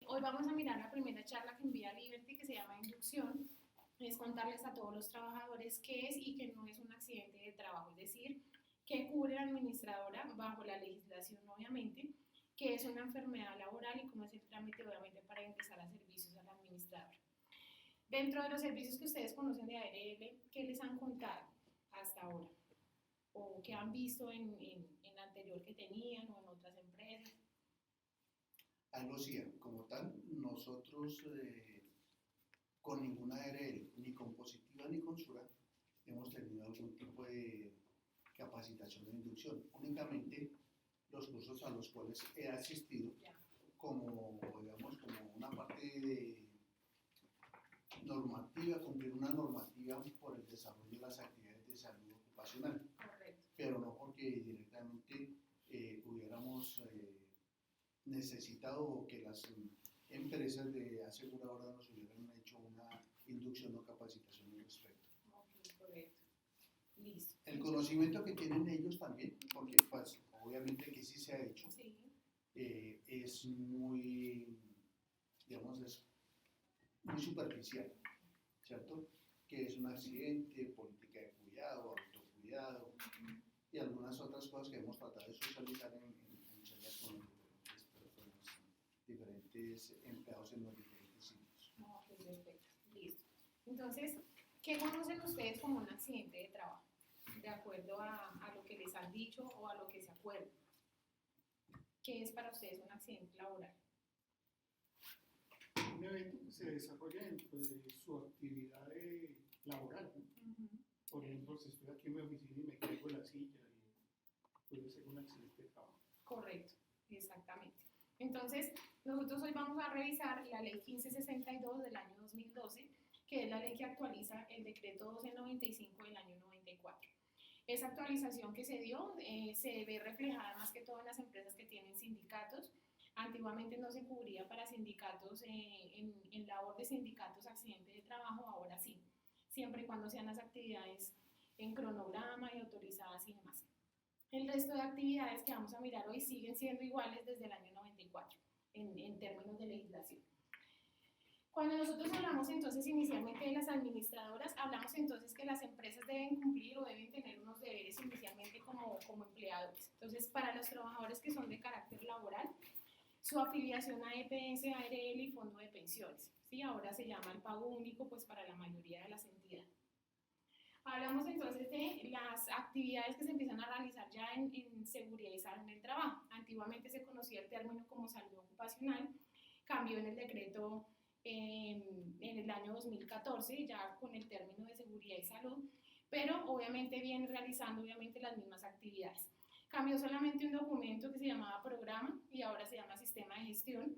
Hoy vamos a mirar la primera charla que envía Liberty, que se llama Inducción. Es contarles a todos los trabajadores qué es y qué no es un accidente de trabajo, es decir, qué cubre la administradora bajo la legislación, obviamente, qué es una enfermedad laboral y cómo es el trámite, obviamente, para ingresar a servicios a la administradora. Dentro de los servicios que ustedes conocen de ARL, ¿qué les han contado hasta ahora? ¿O qué han visto en la anterior que tenían o en otras empresas? Algo sí, como tal, nosotros con ninguna ARL, ni con Positiva ni con Sura, hemos tenido algún tipo de capacitación de inducción. Únicamente los cursos a los cuales he asistido como, digamos, como una parte de normativa, cumplir una normativa por el desarrollo de las actividades de salud ocupacional. Correcto. Pero no porque directamente hubiéramos necesitado o que las empresas de aseguradoras nos hubieran hecho una inducción o capacitación al respecto. Ok, correcto. Listo. El conocimiento que tienen ellos también, porque pues, obviamente que sí se ha hecho, Sí. Es muy, digamos, es muy superficial, ¿cierto? Que es un accidente, política de cuidado, autocuidado y algunas otras cosas que hemos tratado de socializar en charlas con diferentes personas, diferentes empleados en los diferentes sitios. Ok, perfecto. Listo. Entonces, ¿qué conocen ustedes como un accidente de trabajo? De acuerdo a lo que les han dicho o a lo que se acuerdan. ¿Qué es para ustedes un accidente laboral? Un evento que se desarrolla dentro de su actividad laboral, ¿no? Por ejemplo, si estoy aquí en mi oficina y me caigo en la silla, puede ser un accidente de trabajo. Correcto, exactamente. Entonces, nosotros hoy vamos a revisar la ley 1562 del año 2012, que es la ley que actualiza el decreto 1295 del año 94. Esa actualización que se dio se ve reflejada más que todo en las empresas que tienen sindicatos. Antiguamente no se cubría para sindicatos, en labor de sindicatos accidente de trabajo, ahora sí, siempre y cuando sean las actividades en cronograma y autorizadas y demás. El resto de actividades que vamos a mirar hoy siguen siendo iguales desde el año 94 en términos de legislación. Cuando nosotros hablamos entonces inicialmente de las administradoras, hablamos entonces que las empresas deben cumplir o deben tener unos deberes inicialmente como empleadores. Entonces, para los trabajadores que son de carácter laboral, su afiliación a EPS, ARL y Fondo de Pensiones. ¿Sí? Ahora se llama el pago único pues, para la mayoría de las entidades. Hablamos entonces de las actividades que se empiezan a realizar ya en seguridad y salud en el trabajo. Antiguamente se conocía el término como salud ocupacional, cambió en el decreto en el año 2014, ya con el término de seguridad y salud, pero obviamente viene realizando obviamente las mismas actividades. Cambió solamente un documento que se llamaba programa y ahora se llama sistema de gestión,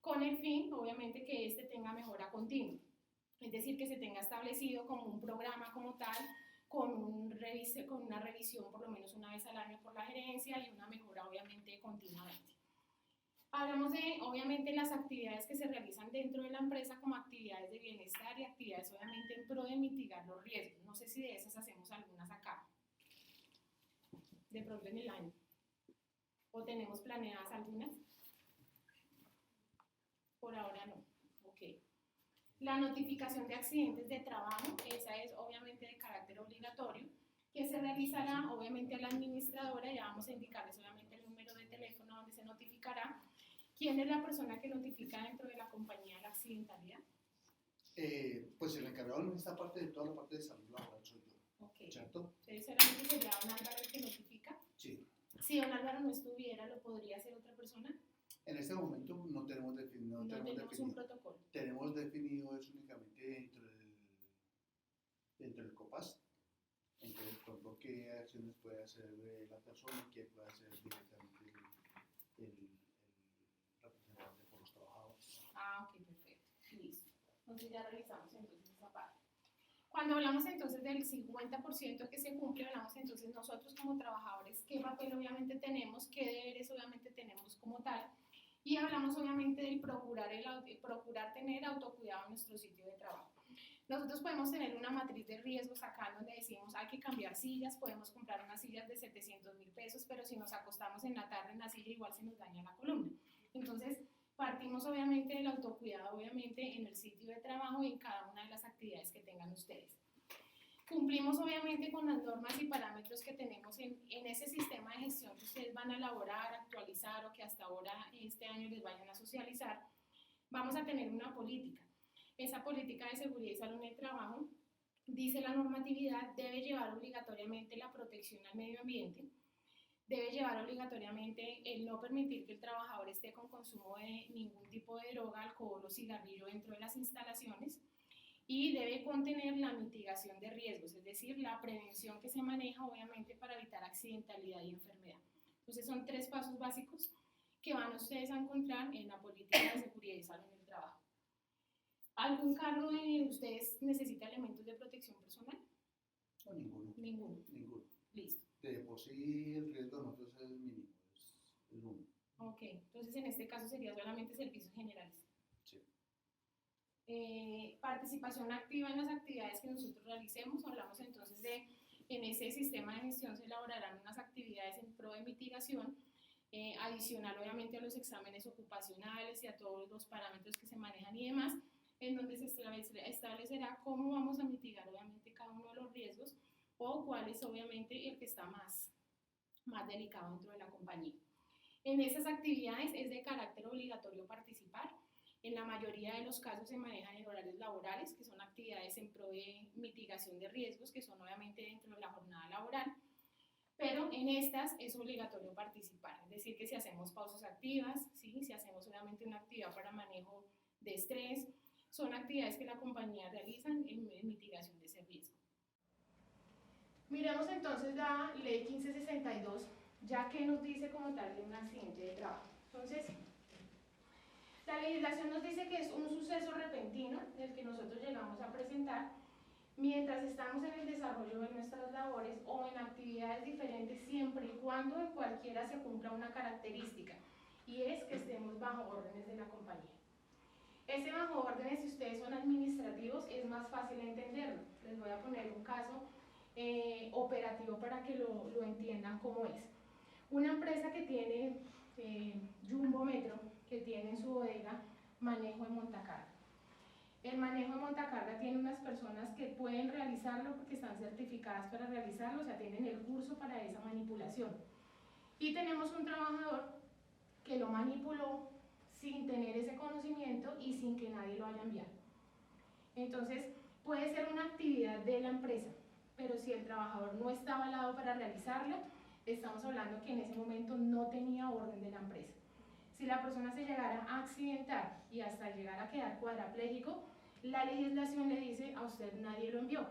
con el fin, obviamente, que este tenga mejora continua. Es decir, que se tenga establecido como un programa como tal, con una revisión por lo menos una vez al año por la gerencia y una mejora, obviamente, continuamente. Hablamos de, obviamente, las actividades que se realizan dentro de la empresa como actividades de bienestar y actividades, obviamente, en pro de mitigar los riesgos. No sé si de esas hacemos algunas acá, de pronto en el año. ¿O tenemos planeadas algunas? Por ahora no. Ok. La notificación de accidentes de trabajo, esa es obviamente de carácter obligatorio, que se realizará obviamente a la administradora, ya vamos a indicarles obviamente el número de teléfono donde se notificará. ¿Quién es la persona que notifica dentro de la compañía la accidentalidad? Pues el encargado en esta parte de toda la parte de salud laboral soy yo, Okay. ¿cierto? Entonces solamente sería don Álvaro el que notifica. Sí. Si don Álvaro no estuviera, ¿lo podría hacer otra persona? En este momento no tenemos definido. No tenemos un protocolo. Tenemos definido es únicamente dentro del COPAS, entonces por qué acciones puede hacer la persona, qué puede hacer directamente el representante por los trabajadores. Ah, ok, perfecto. Listo. Entonces ya revisamos entonces esa parte. Cuando hablamos entonces del 50% que se cumple, hablamos entonces nosotros como trabajadores, qué papel obviamente tenemos, qué deberes obviamente tenemos como tal, y hablamos obviamente del procurar tener autocuidado en nuestro sitio de trabajo. Nosotros podemos tener una matriz de riesgos acá donde decimos hay que cambiar sillas, podemos comprar unas sillas de 700.000 pesos, pero si nos acostamos en la tarde en la silla igual se nos daña la columna. Entonces, Partimos obviamente del autocuidado, obviamente en el sitio de trabajo y en cada una de las actividades que tengan ustedes. Cumplimos obviamente con las normas y parámetros que tenemos en ese sistema de gestión que ustedes van a elaborar, actualizar o que hasta ahora este año les vayan a socializar. Vamos a tener una política. Esa política de seguridad y salud en el trabajo, dice la normatividad, debe llevar obligatoriamente la protección al medio ambiente, debe llevar obligatoriamente el no permitir que el trabajador esté con consumo de ningún tipo de droga, alcohol o cigarrillo dentro de las instalaciones, y debe contener la mitigación de riesgos, es decir, la prevención que se maneja obviamente para evitar accidentalidad y enfermedad. Entonces son 3 pasos básicos que van ustedes a encontrar en la política de seguridad y salud en el trabajo. ¿Algún cargo de ustedes necesita elementos de protección personal? No, ninguno. Ninguno. Listo. De por sí el riesgo de nosotros es mínimo, es el 1. Ok, entonces en este caso sería solamente servicios generales. Sí. Participación activa en las actividades que nosotros realicemos. Hablamos entonces de, en ese sistema de gestión se elaborarán unas actividades en pro de mitigación, adicional obviamente a los exámenes ocupacionales y a todos los parámetros que se manejan y demás, en donde se establecerá cómo vamos a mitigar obviamente cada uno de los riesgos o cuál es obviamente el que está más delicado dentro de la compañía. En esas actividades es de carácter obligatorio participar. En la mayoría de los casos se manejan en horarios laborales, que son actividades en pro de mitigación de riesgos, que son obviamente dentro de la jornada laboral, pero en estas es obligatorio participar, es decir, que si hacemos pausas activas, ¿sí? Si hacemos obviamente una actividad para manejo de estrés, son actividades que la compañía realiza en mitigación de ese riesgo. Miremos entonces la ley 1562, ya que nos dice como tal de un accidente de trabajo. Entonces, la legislación nos dice que es un suceso repentino el que nosotros llegamos a presentar mientras estamos en el desarrollo de nuestras labores o en actividades diferentes, siempre y cuando en cualquiera se cumpla una característica, y es que estemos bajo órdenes de la compañía. Ese bajo órdenes, si ustedes son administrativos, es más fácil entenderlo. Les voy a poner un caso operativo para que lo entiendan cómo es. Una empresa que tiene Jumbo Metro, que tiene en su bodega manejo de montacarga. El manejo de montacarga tiene unas personas que pueden realizarlo porque están certificadas para realizarlo, o sea, tienen el curso para esa manipulación. Y tenemos un trabajador que lo manipuló sin tener ese conocimiento y sin que nadie lo haya enviado. Entonces, puede ser una actividad de la empresa, pero si el trabajador no está avalado para realizarla, estamos hablando que en ese momento no tenía orden de la empresa. Si la persona se llegara a accidentar y hasta llegar a quedar cuadraplégico, la legislación le dice a usted nadie lo envió.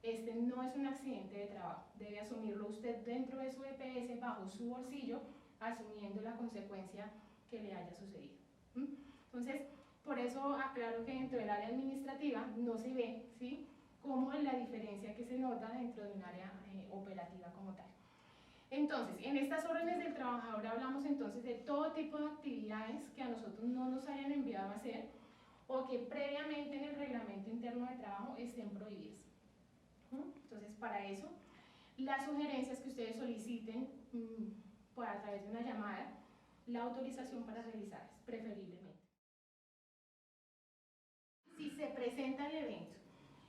Este no es un accidente de trabajo, debe asumirlo usted dentro de su EPS bajo su bolsillo, asumiendo la consecuencia que le haya sucedido. Entonces, por eso aclaro que dentro del área administrativa no se ve, ¿sí?, como la diferencia que se nota dentro de un área operativa como tal. Entonces, en estas órdenes del trabajador hablamos entonces de todo tipo de actividades que a nosotros no nos hayan enviado a hacer o que previamente en el reglamento interno de trabajo estén prohibidas. Entonces, para eso, las sugerencias que ustedes soliciten a través de una llamada, la autorización para realizarlas, preferiblemente. Si se presenta el evento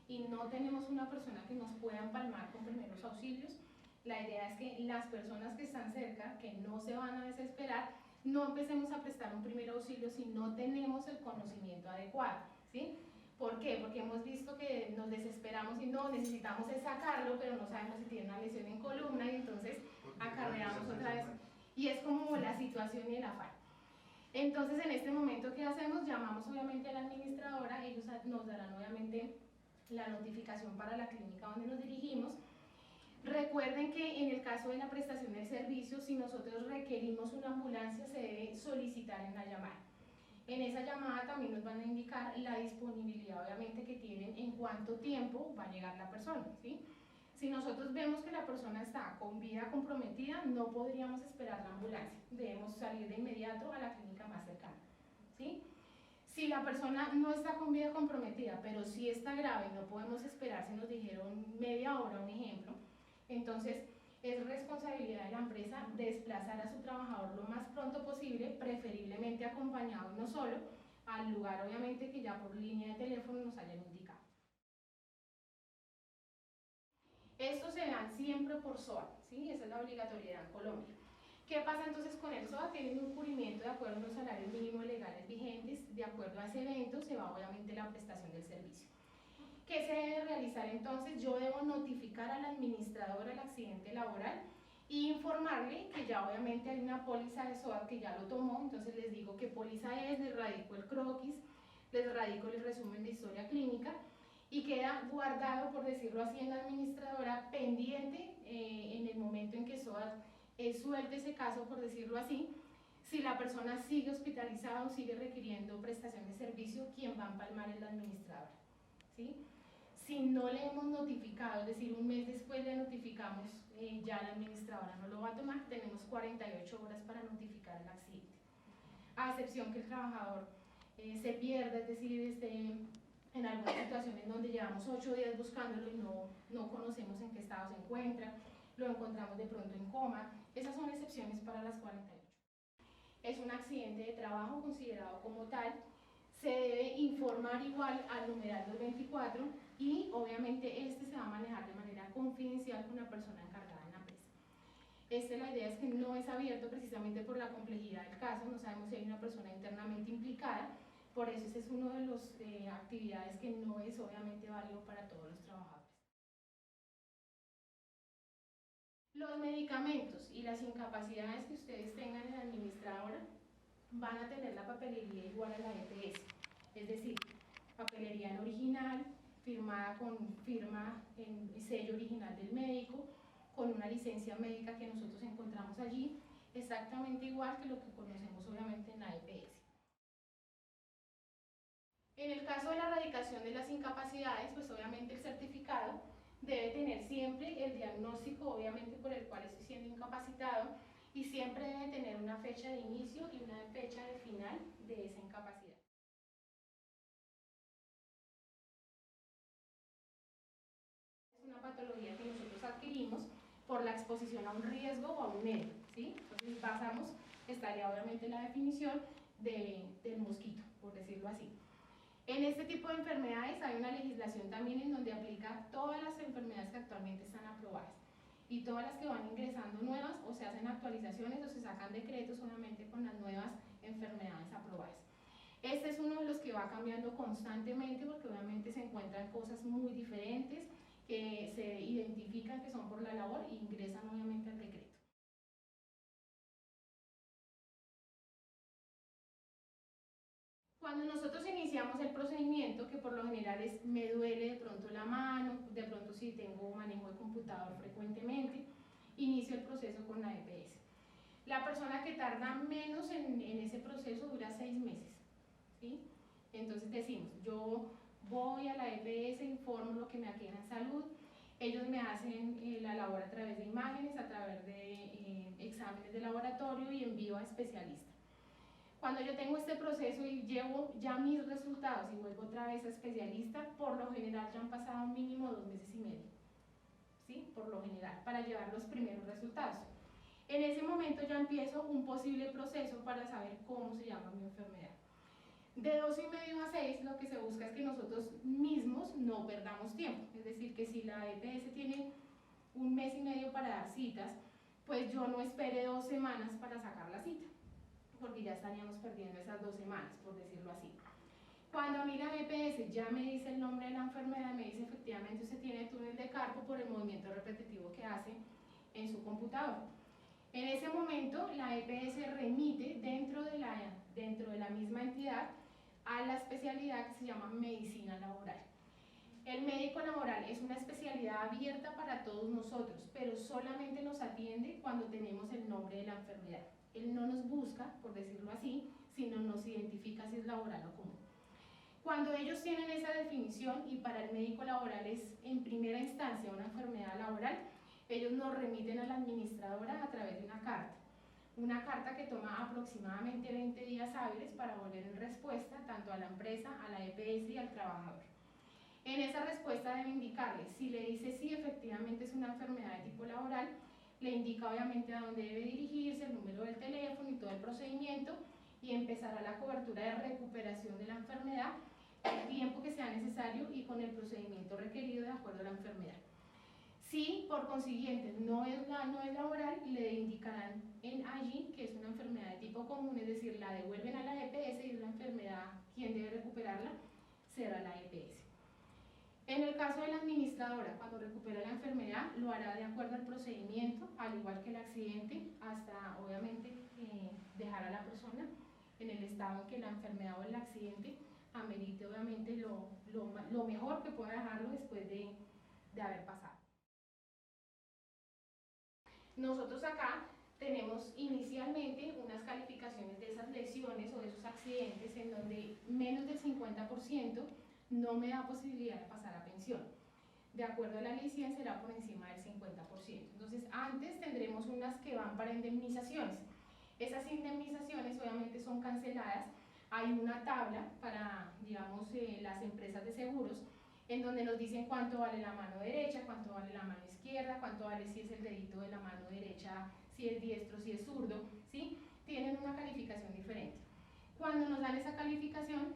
y no tenemos una persona que nos pueda empalmar con primeros auxilios, la idea es que las personas que están cerca, que no se van a desesperar, no empecemos a prestar un primer auxilio si no tenemos el conocimiento adecuado, ¿sí? ¿Por qué? Porque hemos visto que nos desesperamos y no, necesitamos es sacarlo, pero no sabemos si tiene una lesión en columna y entonces acarreamos otra vez. Y es como la situación y el afán. Entonces, en este momento, ¿qué hacemos? Llamamos obviamente a la administradora, ellos nos darán obviamente la notificación para la clínica donde nos dirigimos. Recuerden que en el caso de la prestación del servicio, si nosotros requerimos una ambulancia, se debe solicitar en la llamada. En esa llamada también nos van a indicar la disponibilidad, obviamente, que tienen en cuánto tiempo va a llegar la persona, ¿sí? Si nosotros vemos que la persona está con vida comprometida, no podríamos esperar la ambulancia, debemos salir de inmediato a la clínica más cercana, ¿sí? Si la persona no está con vida comprometida, pero sí está grave, no podemos esperar, si nos dijeron media hora, un ejemplo, entonces es responsabilidad de la empresa desplazar a su trabajador lo más pronto posible, preferiblemente acompañado no solo, al lugar obviamente que ya por línea de teléfono nos hayan indicado. Estos se dan siempre por SOAT, ¿sí? Esa es la obligatoriedad en Colombia. ¿Qué pasa entonces con el SOAT? Tienen un cubrimiento de acuerdo a los salarios mínimos legales vigentes, de acuerdo a ese evento se va obviamente la prestación del servicio. ¿Qué se debe realizar entonces? Yo debo notificar al administrador del accidente laboral e informarle que ya obviamente hay una póliza de SOAT que ya lo tomó, entonces les digo qué póliza es, les radico el croquis, les radico el resumen de historia clínica y queda guardado, por decirlo así, en la administradora pendiente en el momento en que SOAT suelte ese caso, por decirlo así. Si la persona sigue hospitalizada o sigue requiriendo prestación de servicio, quien va a empalmar es la administradora, ¿sí? Si no le hemos notificado, es decir, un mes después le notificamos, ya la administradora no lo va a tomar, tenemos 48 horas para notificar el accidente. A excepción que el trabajador se pierda, es decir, en algunas situaciones donde llevamos 8 días buscándolo y no conocemos en qué estado se encuentra, lo encontramos de pronto en coma, esas son excepciones para las 48. Es un accidente de trabajo considerado como tal, se debe informar igual al numeral 224 y obviamente se va a manejar de manera confidencial con la persona encargada en la empresa. La idea es que no es abierto precisamente por la complejidad del caso, no sabemos si hay una persona internamente implicada, por eso ese es uno de las actividades que no es obviamente válido para todos los trabajadores. Los medicamentos y las incapacidades que ustedes tengan en la administradora van a tener la papelería igual a la EPS, es decir, papelería en original, firmada con firma en sello original del médico, con una licencia médica que nosotros encontramos allí, exactamente igual que lo que conocemos obviamente en la EPS. En el caso de la erradicación de las incapacidades, pues obviamente el certificado debe tener siempre el diagnóstico, obviamente por el cual estoy siendo incapacitado, y siempre debe tener una fecha de inicio y una fecha de final de esa incapacidad. Es una patología que nosotros adquirimos por la exposición a un riesgo o a un medio, ¿sí? Entonces basamos, estaría obviamente la definición del mosquito, por decirlo así. En este tipo de enfermedades hay una legislación también en donde aplica todas las enfermedades que actualmente están aprobadas y todas las que van ingresando nuevas o se hacen actualizaciones o se sacan decretos solamente con las nuevas enfermedades aprobadas. Este es uno de los que va cambiando constantemente porque obviamente se encuentran cosas muy diferentes que se identifican que son por la labor e ingresan obviamente al decreto. Cuando nosotros iniciamos el procedimiento, que por lo general es me duele de pronto la mano, de pronto si tengo manejo de computador frecuentemente, inicio el proceso con la EPS. La persona que tarda menos en ese proceso dura 6 meses, ¿sí? Entonces decimos, yo voy a la EPS, informo lo que me aqueja en salud, ellos me hacen la labor a través de imágenes, a través de exámenes de laboratorio y envío a especialistas. Cuando yo tengo este proceso y llevo ya mis resultados y vuelvo otra vez a especialista, por lo general ya han pasado mínimo 2 meses y medio, ¿sí? Por lo general, para llevar los primeros resultados. En ese momento ya empiezo un posible proceso para saber cómo se llama mi enfermedad. De 2 y medio a 6 lo que se busca es que nosotros mismos no perdamos tiempo, es decir, que si la EPS tiene 1 mes y medio para dar citas, pues yo no espere 2 semanas para sacar la cita, porque ya estaríamos perdiendo esas 2 semanas, por decirlo así. Cuando a mí la EPS ya me dice el nombre de la enfermedad, me dice efectivamente usted tiene túnel de carpo por el movimiento repetitivo que hace en su computador. En ese momento la EPS remite dentro de la misma entidad a la especialidad que se llama medicina laboral. El médico laboral es una especialidad abierta para todos nosotros, pero solamente nos atiende cuando tenemos el nombre de la enfermedad. Él no nos busca, por decirlo así, sino nos identifica si es laboral o común. Cuando ellos tienen esa definición y para el médico laboral es en primera instancia una enfermedad laboral, ellos nos remiten a la administradora a través de una carta que toma aproximadamente 20 días hábiles para volver en respuesta tanto a la empresa, a la EPS y al trabajador. En esa respuesta debe indicarle, si le dice sí, efectivamente es una enfermedad de tipo laboral, le indica obviamente a dónde debe dirigirse, el número del teléfono y todo el procedimiento, y empezará la cobertura de recuperación de la enfermedad el tiempo que sea necesario y con el procedimiento requerido de acuerdo a la enfermedad. Si por consiguiente no es laboral, le indicarán allí que es una enfermedad de tipo común, es decir, la devuelven a la EPS y es la enfermedad quien debe recuperarla, será la EPS. En el caso de la administradora, cuando recupera la enfermedad, lo hará de acuerdo al procedimiento, al igual que el accidente, hasta obviamente dejar a la persona en el estado en que la enfermedad o el accidente amerite obviamente lo mejor que pueda dejarlo después de haber pasado. Nosotros acá tenemos inicialmente unas calificaciones de esas lesiones o de esos accidentes en donde menos del 50% no me da posibilidad de pasar a pensión. De acuerdo a la ley 100 será por encima del 50%. Entonces antes tendremos unas que van para indemnizaciones. Esas indemnizaciones obviamente son canceladas. Hay una tabla para, digamos, las empresas de seguros en donde nos dicen cuánto vale la mano derecha, cuánto vale la mano izquierda, cuánto vale si es el dedito de la mano derecha, si es diestro, si es zurdo, ¿sí? Tienen una calificación diferente. Cuando nos dan esa calificación,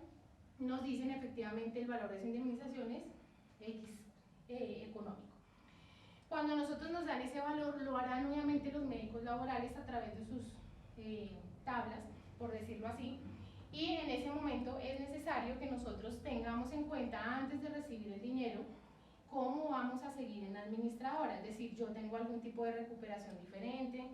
nos dicen efectivamente el valor de esas indemnizaciones X económico. Cuando nosotros nos dan ese valor, lo harán obviamente los médicos laborales a través de sus tablas, por decirlo así, y en ese momento es necesario que nosotros tengamos en cuenta antes de recibir el dinero cómo vamos a seguir en la administradora, es decir, yo tengo algún tipo de recuperación diferente,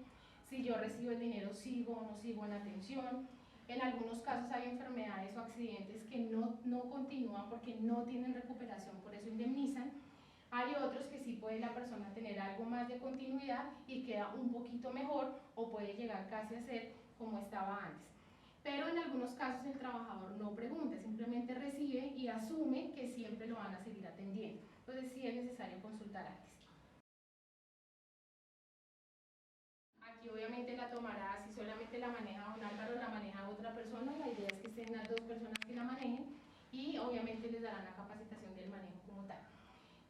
si yo recibo el dinero sigo o no sigo en atención. En algunos casos hay enfermedades o accidentes que no continúan porque no tienen recuperación, por eso indemnizan. Hay otros que sí puede la persona tener algo más de continuidad y queda un poquito mejor o puede llegar casi a ser como estaba antes. Pero en algunos casos el trabajador no pregunta, simplemente recibe y asume que siempre lo van a seguir atendiendo. Entonces sí es necesario consultar antes. Aquí obviamente la tomará, si solamente la maneja don Álvaro, la maneja otra persona, la idea es que estén las dos personas que la manejen y obviamente les darán la capacitación del manejo como tal.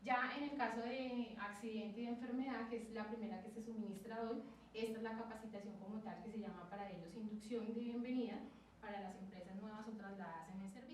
Ya en el caso de accidente y de enfermedad, que es la primera que se suministra hoy, esta es la capacitación como tal que se llama para ellos inducción de bienvenida para las empresas nuevas o trasladadas en el servicio.